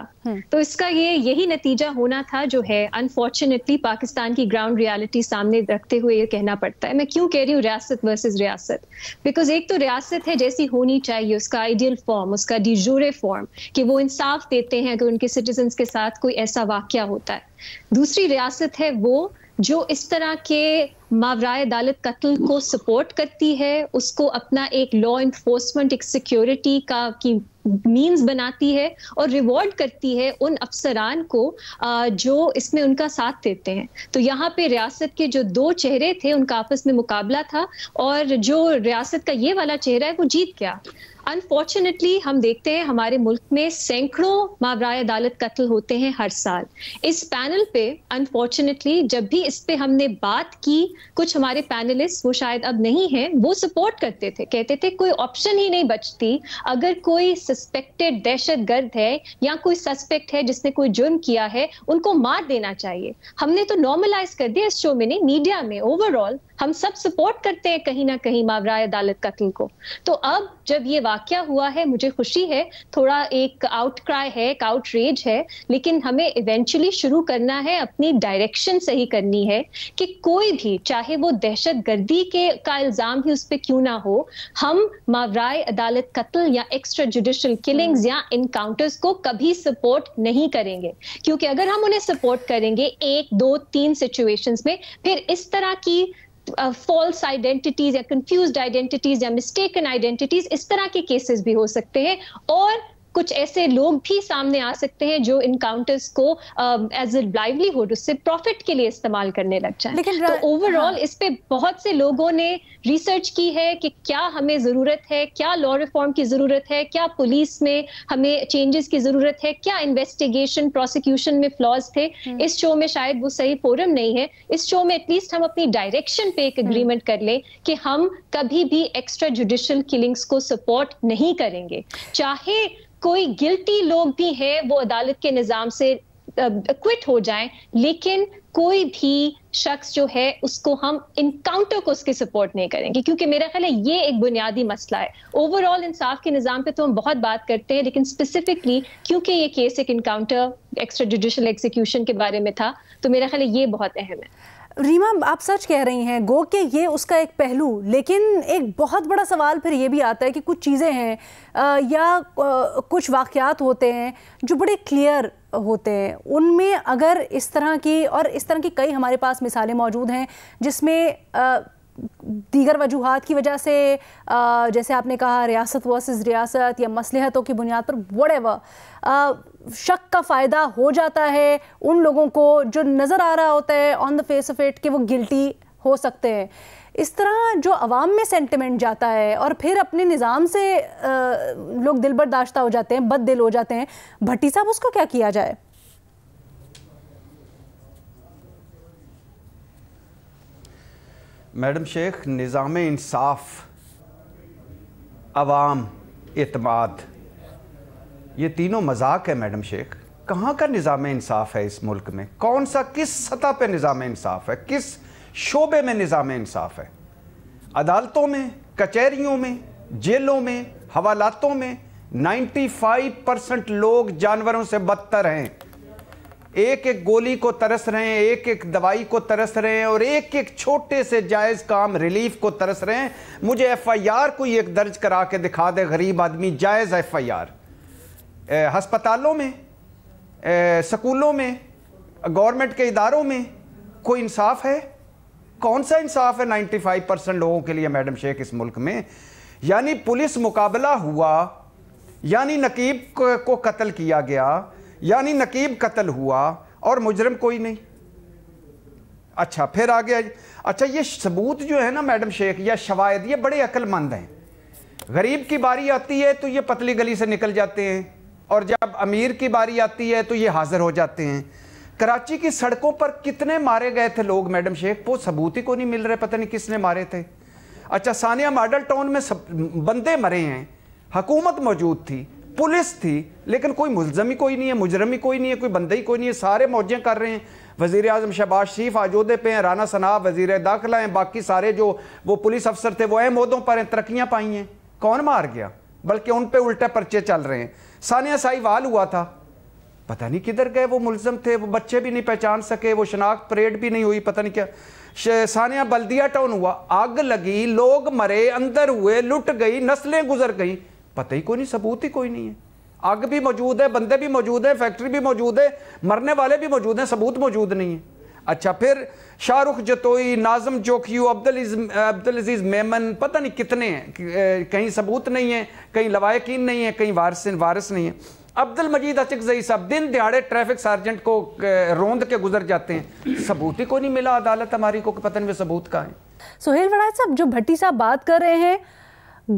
तो इसका यही नतीजा होना था जो है अनफॉर्चुनेटली पाकिस्तान की ग्राउंड रियलिटी सामने रखते हुए ये कहना पड़ता है। मैं क्यों कह रही हूँ रियासत वर्सेस रियासत? बिकॉज एक तो रियासत है जैसी होनी चाहिए, उसका आइडियल फॉर्म, उसका डी जूरे फॉर्म, कि वो इंसाफ देते हैं कि उनके सिटीजन्स के साथ कोई ऐसा वाकया होता है। दूसरी रियासत है वो जो इस तरह के मावराए अदालत कत्ल को सपोर्ट करती है, उसको अपना एक लॉ इन्फोर्समेंट, एक सिक्योरिटी का की मीम्स बनाती है और रिवॉर्ड करती है उन अफसरान को जो इसमें उनका साथ देते हैं। तो यहाँ पे रियासत के जो दो चेहरे थे उनका आपस में मुकाबला था और जो रियासत का ये वाला चेहरा है वो जीत गया। अनफॉर्चुनेटली हम देखते हैं हमारे मुल्क में सैकड़ों मावराए अदालत कत्ल होते हैं हर साल। इस पैनल पे अनफॉर्चुनेटली जब भी इस पे हमने बात की, कुछ हमारे पैनलिस्ट, वो शायद अब नहीं हैं, वो सपोर्ट करते थे, कहते थे कोई ऑप्शन ही नहीं बचती, अगर कोई सस्पेक्टेड दहशतगर्द है या कोई सस्पेक्ट है जिसने कोई जुर्म किया है उनको मार देना चाहिए। हमने तो नॉर्मलाइज कर दिया इस शो में, नहीं मीडिया में, ओवरऑल हम सब सपोर्ट करते हैं कहीं ना कहीं मावराए अदालत कत्ल को। तो अब जब ये वाकया हुआ है, मुझे खुशी है, थोड़ा एक आउटक्राई है, एक आउटरेज है, लेकिन हमें इवेंचुअली शुरू करना है, अपनी डायरेक्शन सही करनी है कि कोई भी, चाहे वो दहशतगर्दी का इल्जाम ही उस पर क्यों ना हो, हम मावराए अदालत कत्ल या एक्स्ट्रा जुडिशियल किलिंग्स या इनकाउंटर्स को कभी सपोर्ट नहीं करेंगे। क्योंकि अगर हम उन्हें सपोर्ट करेंगे 1, 2, 3 सिचुएशंस में, फिर इस तरह की फॉल्स आइडेंटिटीज या कंफ्यूज्ड आइडेंटिटीज या मिस्टेकन आइडेंटिटीज, इस तरह के केसेस भी हो सकते हैं और कुछ ऐसे लोग भी सामने आ सकते हैं जो इनकाउंटर्स को एज ए लाइवलीहुड, उससे प्रॉफिट के लिए इस्तेमाल करने लग जाए। तो ओवरऑल इस पे बहुत से लोगों ने रिसर्च की है कि क्या हमें जरूरत है, क्या लॉ रिफॉर्म की जरूरत है, क्या पुलिस में हमें चेंजेस की जरूरत है, क्या इन्वेस्टिगेशन प्रोसिक्यूशन में फ्लॉज थे। इस शो में शायद वो सही फोरम नहीं है। इस शो में एटलीस्ट हम अपनी डायरेक्शन पे एक एग्रीमेंट कर लें कि हम कभी भी एक्स्ट्रा जुडिशियल किलिंग्स को सपोर्ट नहीं करेंगे। चाहे कोई गिल्टी लोग भी हैं वो अदालत के निजाम से क्विट हो जाएं, लेकिन कोई भी शख्स जो है उसको हम इनकाउंटर को उसके सपोर्ट नहीं करेंगे, क्योंकि मेरा ख्याल है ये एक बुनियादी मसला है। ओवरऑल इंसाफ के निजाम पे तो हम बहुत बात करते हैं, लेकिन स्पेसिफिकली क्योंकि ये केस एक इनकाउंटर एक्स्ट्रा जुडिशियल एग्जीक्यूशन के बारे में था, तो मेरा ख्याल है ये बहुत अहम है। रीमा, आप सच कह रही हैं, गो कि ये उसका एक पहलू, लेकिन एक बहुत बड़ा सवाल फिर ये भी आता है कि कुछ चीज़ें हैं या कुछ वाक़यात होते हैं जो बड़े क्लियर होते हैं, उनमें अगर इस तरह की कई हमारे पास मिसालें मौजूद हैं जिसमें दीगर वजूहात की वजह से, जैसे आपने कहा रियासत वर्सेस रियासत या मसलहतों की बुनियाद पर व्हाटएवर, शक का फ़ायदा हो जाता है उन लोगों को जो नज़र आ रहा होता है on the face of it कि वो गिल्टी हो सकते हैं। इस तरह जो अवाम में सेंटिमेंट जाता है और फिर अपने निज़ाम से लोग दिल बर्दाश्ता हो जाते हैं, बद दिल हो जाते हैं। भट्टी साहब, उसको क्या किया जाए? मैडम शेख, निज़ाम इंसाफ, अवाम, एतमाद, ये तीनों मजाक है मैडम शेख। कहाँ का निज़ाम इंसाफ है इस मुल्क में? कौन सा, किस सतह पे निज़ाम इंसाफ है? किस शोबे में निज़ाम इंसाफ है? अदालतों में, कचहरियों में, जेलों में, हवालातों में 95% लोग जानवरों से बदतर हैं। एक एक गोली को तरस रहे हैं, एक एक दवाई को तरस रहे हैं और एक एक छोटे से जायज़ काम रिलीफ को तरस रहे हैं। मुझे FIR कोई एक दर्ज करा के दिखा दे, गरीब आदमी, जायज़ FIR। हस्पतालों में, स्कूलों में, गवर्नमेंट के इदारों में कोई इंसाफ है? कौन सा इंसाफ है 95% लोगों के लिए मैडम शेख इस मुल्क में? यानी पुलिस मुकाबला हुआ, यानी नकीब को कत्ल किया गया, यानी नकीब कत्ल हुआ और मुजरिम कोई नहीं। अच्छा, फिर आगे, अच्छा ये सबूत जो है ना मैडम शेख या शवायद, ये बड़े अक्लमंद हैं। गरीब की बारी आती है तो ये पतली गली से निकल जाते हैं और जब अमीर की बारी आती है तो ये हाजिर हो जाते हैं। कराची की सड़कों पर कितने मारे गए थे लोग मैडम शेख, वो सबूत ही को नहीं मिल रहे, पता नहीं किसने मारे थे। अच्छा, सानिया मॉडल टाउन में बंदे मरे हैं, हुकूमत मौजूद थी, पुलिस थी, लेकिन कोई मुल्ज़मी कोई नहीं है, मुजरमी कोई नहीं है, कोई बंदे ही कोई नहीं है, सारे मौजें कर रहे हैं। वज़ीर आज़म शहबाज शरीफ आजोदे पे हैं, राना सनाब वज़ीर दाखिला हैं, बाकी सारे जो वो पुलिस अफसर थे वो अहम ओहदों पर हैं, तरक्कियाँ पाई हैं। कौन मार गया? बल्कि उन पे उल्टे पर्चे चल रहे हैं। सानिया साहिवाल हुआ था, पता नहीं किधर गए वो मुल्ज़म थे, वो बच्चे भी नहीं पहचान सके, वो शनाख्त परेड भी नहीं हुई, पता नहीं क्या। सानिया बल्दिया टाउन हुआ, आग लगी, लोग मरे, अंदर हुए, लुट गई, नस्लें गुजर गई, पता ही कोई नहीं, सबूत ही कोई नहीं है। आग भी मौजूद है, बंदे भी मौजूद है, फैक्ट्री भी मौजूद है, मरने वाले भी मौजूद हैं, सबूत मौजूद नहीं है। اچھا پھر شاہ رخ جتوئی، ناظم چوکھیو، عبدالعزیز میمن، پتہ نہیں کتنے ہیں، کہیں ثبوت نہیں ہیں، کہیں لوائقین نہیں ہیں، کہیں وارث نہیں ہیں۔ عبد المجید اچکزئی صاحب دن دیہاڑے ٹریفک سارجنٹ کو روند کے گزر جاتے ہیں، ثبوت ہی کو نہیں ملا عدالت ہماری کو کہ پتہ نہیں ثبوت کہاں ہے۔ سہیل وڑائچ صاحب، جو بھٹی صاحب بات کر رہے ہیں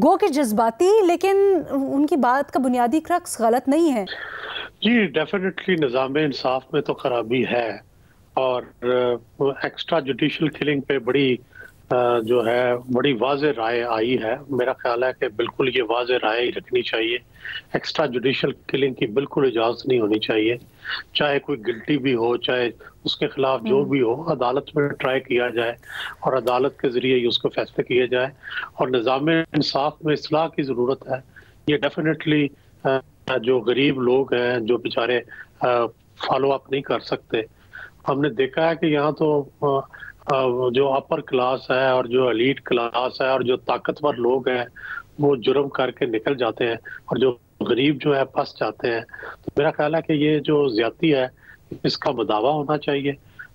گو کہ جذباتی، لیکن ان کی بات کا بنیادی کرکس غلط نہیں ہے۔ جی ڈیفینیٹلی نظام انصاف میں تو خرابی ہے، اور ایکسٹرا جوڈیشل کلنگ پہ بڑی جو ہے بڑی واضح رائے آئی ہے۔ میرا خیال ہے کہ بالکل یہ واضح رائے ہی رکھنی چاہیے، ایکسٹرا جوڈیشل کلنگ کی بالکل اجازت نہیں ہونی چاہیے، چاہے کوئی گلٹی بھی ہو، چاہے اس کے خلاف جو بھی ہو، عدالت میں ٹرائی کیا جائے اور عدالت کے ذریعے ہی اس کو فیصلے کیے جائے، اور نظام انصاف میں اصلاح کی ضرورت ہے۔ یہ ڈیفینیٹلی جو غریب لوگ ہیں جو بیچارے فالو اپ نہیں کر سکتے، ہم نے دیکھا ہے کہ یہاں تو جو اپر کلاس ہے اور جو ایلیٹ کلاس ہے اور جو طاقتور لوگ ہیں وہ جرم کر کے نکل جاتے ہیں، اور جو غریب جو ہے پھنس جاتے ہیں۔ تو میرا خیال ہے کہ یہ جو زیادتی ہے اس کا مداوع ہونا چاہیے،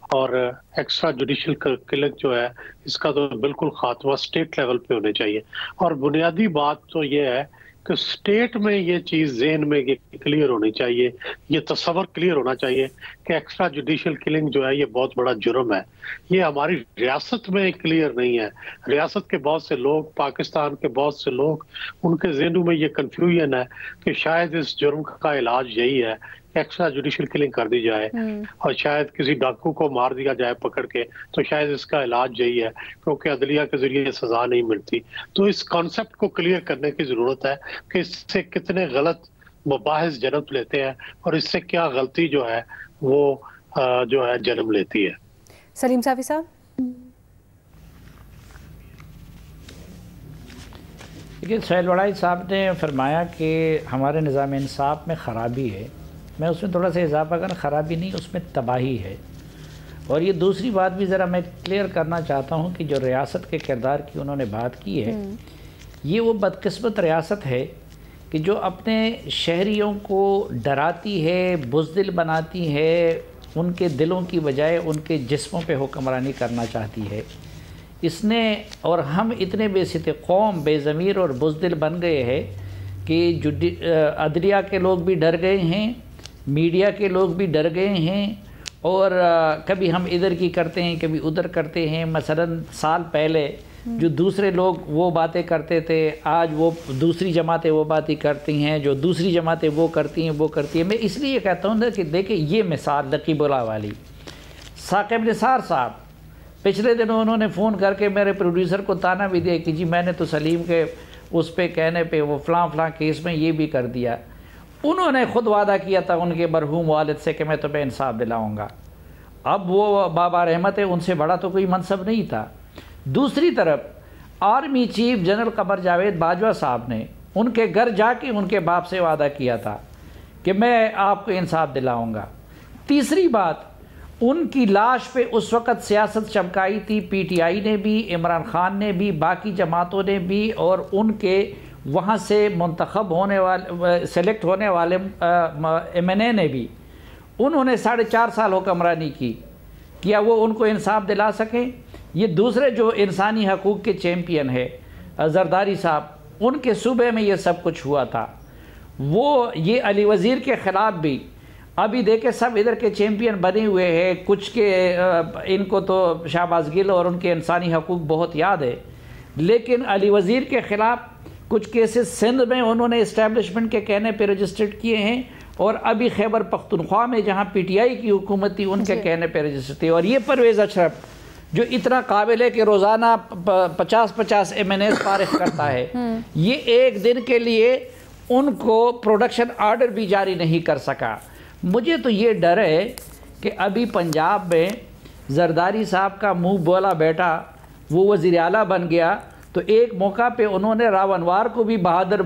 اور ایکسٹرا جوڈیشل کلنگ جو ہے اس کا تو بالکل خاتمہ اسٹیٹ لیول پہ ہونے چاہیے۔ اور بنیادی بات تو یہ ہے کہ اسٹیٹ میں یہ چیز ذہن میں کلیئر ہونی چاہیے، یہ تصور کلیئر ہونا چاہیے کہ ایکسٹرا جوڈیشل کلنگ جو ہے یہ بہت بڑا جرم ہے۔ یہ ہماری ریاست میں کلیئر نہیں ہے، ریاست کے بہت سے لوگ، پاکستان کے بہت سے لوگ، ان کے ذہنوں میں یہ کنفیوژن ہے کہ شاید اس جرم کا علاج یہی ہے کہ ایکسٹرا جوڈیشل کلنگ کر دی جائے، اور شاید کسی ڈاکو کو مار دیا جائے پکڑ کے، تو شاید اس کا علاج یہی ہے کیونکہ عدلیہ کے ذریعے سزا نہیں ملتی۔ تو اس کانسیپٹ کو کلیئر کرنے کی ضرورت ہے کہ اس سے کتنے غلط مباحث جنم لیتے ہیں اور اس سے کیا غلطی جو ہے وہ جو ہے جنم لیتی ہے۔ سلیم صافی صاحب، لیکن سہیل وڑائچ صاحب نے فرمایا کہ ہمارے نظام انصاف میں خرابی ہے، میں اس میں تھوڑا سا اضافہ کرنا، خرابی نہیں، اس میں تباہی ہے۔ اور یہ دوسری بات بھی ذرا میں کلیئر کرنا چاہتا ہوں کہ جو ریاست کے کردار کی انہوں نے بات کی ہے، یہ وہ بدقسمت ریاست ہے کہ جو اپنے شہریوں کو ڈراتی ہے، بزدل بناتی ہے، ان کے دلوں کی بجائے ان کے جسموں پہ حکمرانی کرنا چاہتی ہے۔ اس نے، اور ہم اتنے بے ست قوم، بے ضمیر اور بزدل بن گئے ہیں کہ عدلیہ کے لوگ بھی ڈر گئے ہیں، میڈیا کے لوگ بھی ڈر گئے ہیں، اور کبھی ہم ادھر کی کرتے ہیں کبھی ادھر کرتے ہیں۔ مثلا سال پہلے جو دوسرے لوگ وہ باتیں کرتے تھے، آج وہ دوسری جماعتیں وہ باتیں کرتی ہیں، جو دوسری جماعتیں وہ کرتی ہیں۔ میں اس لیے کہتا ہوں کہ دیکھیں یہ مثال رقیب اللہ والی، ثاقب نثار صاحب پچھلے دنوں انہوں نے فون کر کے میرے پروڈیوسر کو تانا بھی دیا کہ جی میں نے تو سلیم کے اس پہ کہنے پہ وہ فلاں کیس میں یہ بھی کر دیا۔ انہوں نے خود وعدہ کیا تھا ان کے مرحوم والد سے کہ میں تمہیں انصاف دلاؤں گا۔ اب وہ بابا رحمت ہے، ان سے بڑا تو کوئی منصب نہیں تھا۔ دوسری طرف army chief general Qamar Javed Bajwa صاحب نے ان کے گھر جا کے ان کے باپ سے وعدہ کیا تھا کہ میں آپ کو انصاف دلاؤں گا۔ تیسری بات، ان کی لاش پہ اس وقت سیاست چمکائی تھی، پی ٹی آئی نے بھی، عمران خان نے بھی، باقی جماعتوں نے بھی، اور ان کے وہاں سے منتخب ہونے والے، سلیکٹ ہونے والے ایم این اے نے بھی۔ انہوں نے 4.5 سال حکمرانی کی، کیا وہ ان کو انصاف دلا سکیں؟ یہ دوسرے جو انسانی حقوق کے چیمپئن ہے زرداری صاحب، ان کے صوبے میں یہ سب کچھ ہوا تھا۔ وہ یہ علی وزیر کے خلاف بھی ابھی دیکھیں سب ادھر کے چیمپئن بنے ہوئے ہیں، کچھ کے ان کو تو شہباز گل اور ان کے انسانی حقوق بہت یاد ہے، لیکن علی وزیر کے خلاف کچھ کیسز سندھ میں انہوں نے اسٹیبلشمنٹ کے کہنے پہ رجسٹرڈ کیے ہیں، اور ابھی خیبر پختونخوا میں جہاں پی ٹی آئی کی حکومت تھی ان کے کہنے پہ رجسٹرڈ تھے۔ اور یہ پرویز اشرف جو اتنا قابل ہے کہ روزانہ 50 ایم این ایز فارغ کرتا ہے، یہ ایک دن کے لیے ان کو پروڈکشن آرڈر بھی جاری نہیں کر سکا۔ مجھے تو یہ ڈر ہے کہ ابھی پنجاب میں زرداری صاحب کا منہ بولا بیٹا وہ وزیر اعلیٰ بن گیا، تو ایک موقع پہ انہوں نے راو انوار کو بھی بہادر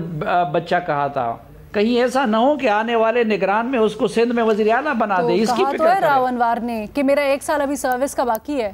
بچہ کہا تھا، کہیں ایسا نہ ہو کہ آنے والے نگران میں اس کو سندھ میں وزیر اعلیٰ بنا دے۔ اس کی فکر کریں۔ راو انوار نے کہ میرا 1 سال ابھی سروس کا باقی ہے۔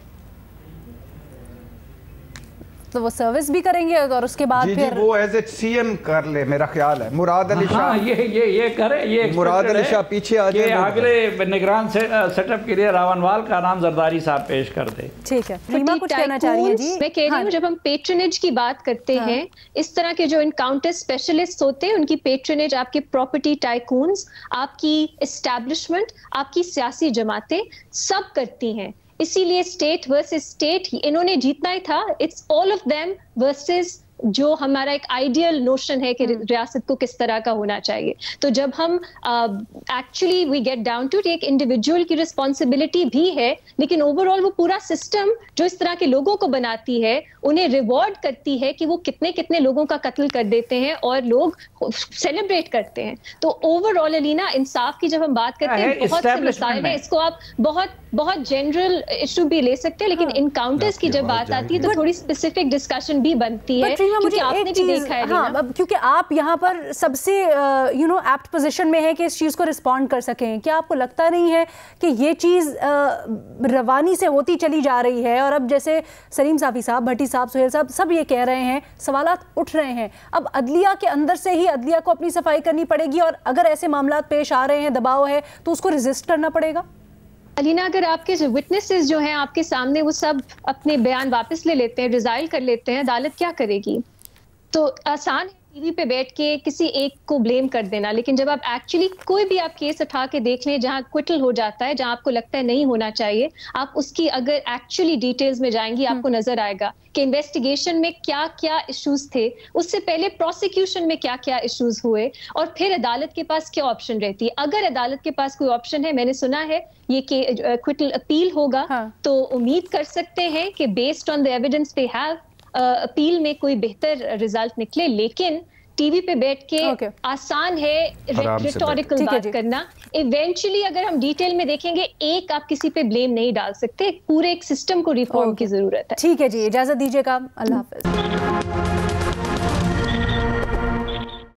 تو وہ سروس بھی کریں گے اور اس کے بعد پھر وہ ایز اے سی ایم کر لے، میرا خیال ہے مراد علی شاہ یہ کرے، یہ مراد علی شاہ پیچھے آ جائے، اگلے نگران سیٹ اپ کے لیے راونوال کا نام زرداری صاحب پیش کر دے. ٹھیک ہے، ریما کچھ کہنا چاہ رہی ہیں؟ جی میں کہہ رہی ہوں جب ہم پیٹرنیج کی بات کرتے ہیں، اس طرح کے جو انکاؤنٹر اسپیشلسٹ ہوتے ہیں ان کی پیٹرنیج آپ کے پراپرٹی ٹائکونز، آپ کی اسٹیبلشمنٹ، آپ کی سیاسی جماعتیں سب کرتی ہیں. اسی لیے اسٹیٹ ورسز اسٹیٹ انہوں نے جیتنا ہی تھا. It's all of them versus جو ہمارا ایک آئیڈیل نوشن ہے کہ ریاست کو کس طرح کا ہونا چاہیے. تو جب ہم actually we get down to ایک انڈیویجول کی رسپانسبلٹی بھی ہے، لیکن اوور آل وہ پورا سسٹم جو اس طرح کے لوگوں کو بناتی ہے انہیں ریوارڈ کرتی ہے کہ وہ کتنے لوگوں کا قتل کر دیتے ہیں اور لوگ سیلیبریٹ کرتے ہیں. تو اوور آل علینا انصاف کی جب ہم بات کرتے ہیں بہت سے مسائل ہیں، اس کو آپ بہت جنرل ایشو بھی لے سکتے ہیں، لیکن انکاؤنٹرز کی جب بات آتی ہے تو تھوڑی اسپیسیفک ڈسکشن بھی بنتی ہے. کیونکہ آپ یہاں پر سب سے ایپٹ پوزیشن میں ہے کہ اس چیز کو رسپونڈ کر سکیں. کیا آپ کو لگتا نہیں ہے کہ یہ چیز روانی سے ہوتی چلی جا رہی ہے؟ اور اب جیسے سلیم صافی صاحب، بھٹی صاحب، سہیل صاحب سب یہ کہہ رہے ہیں، سوالات اٹھ رہے ہیں، اب عدلیہ کے اندر سے ہی عدلیہ کو اپنی صفائی کرنی پڑے گی، اور اگر ایسے معاملات پیش آ رہے ہیں، دباؤ ہے، تو اس کو ریزسٹ کرنا پڑے گا. علینا اگر آپ کے وٹنسز جو ہیں آپ کے سامنے وہ سب اپنے بیان واپس لے لیتے ہیں، ریزائل کر لیتے ہیں، عدالت کیا کرے گی؟ تو آسان ہے ٹی وی پہ بیٹھ کے کسی ایک کو بلیم کر دینا، لیکن جب آپ ایکچولی کوئی بھی آپ کیس اٹھا کے دیکھ لیں جہاں کوئٹل ہو جاتا ہے، جہاں آپ کو لگتا ہے نہیں ہونا چاہیے، آپ اس کی اگر ایکچولی ڈیٹیلز میں جائیں گی آپ کو نظر آئے گا کہ انویسٹیگیشن میں کیا کیا ایشوز تھے، اس سے پہلے پروسیکیوشن میں کیا کیا ایشوز ہوئے، اور پھر عدالت کے پاس کیا آپشن رہتی ہے. اگر عدالت کے پاس کوئی آپشن ہے، میں نے سنا ہے یہ کہ کوئٹل اپیل ہوگا، تو امید کر سکتے ہیں کہ based on the evidence they have appeal میں کوئی بہتر رزلٹ نکلے. لیکن ٹی وی پہ بیٹھ کے آسان ہے ریٹوریکل بات کرنا. ایونچولی اگر ہم ڈیٹیل میں دیکھیں گے ایک آپ کسی پہ بلیم نہیں ڈال سکتے، پورے ایک سسٹم کو ریفارم کی ضرورت ہے. ٹھیک ہے جی، اجازت دیجیے گا، اللہ حافظ.